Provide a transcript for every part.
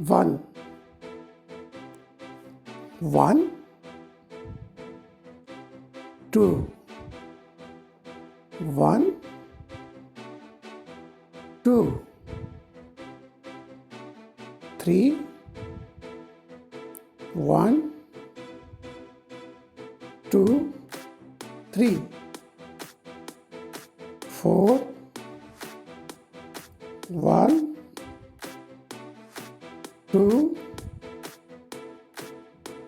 1, 1, 2, 1, 2, 3, 1, 2, 3, 4, 1, 2,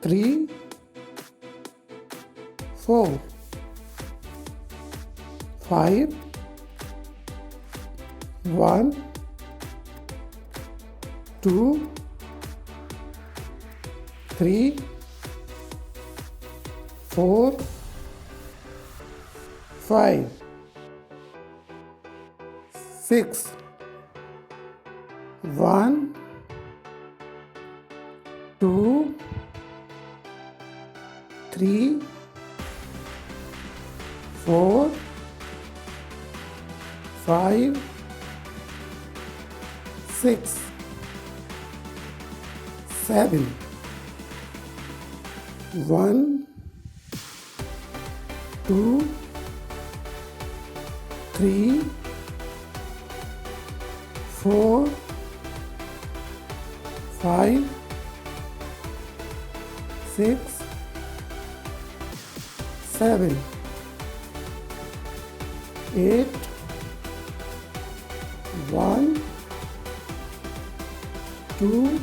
3, 4, 5, 1, 2, 3, 4, 5, 6, 1, 2, 3, 4, 5, 6, 7, 1, 2, 3, 4, 5, 6, 7, 8, 1, 2,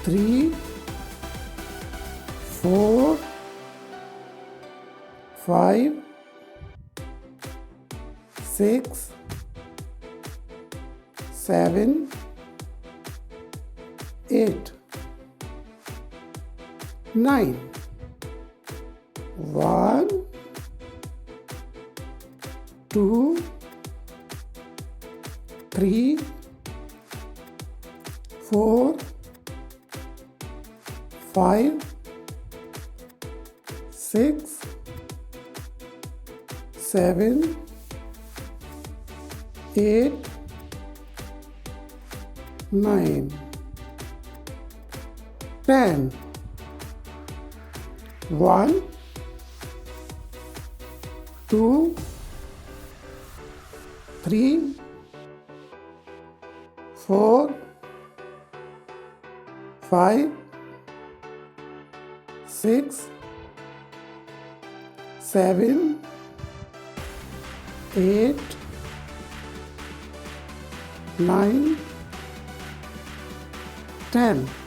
3, 4, 5, 6, 7, 8, 9, 1, 2, 3, 4, 5, 6, 7, 8, 9, 10, 1, 2, 3, 4, 5, 6, 7, 8, 9, 10.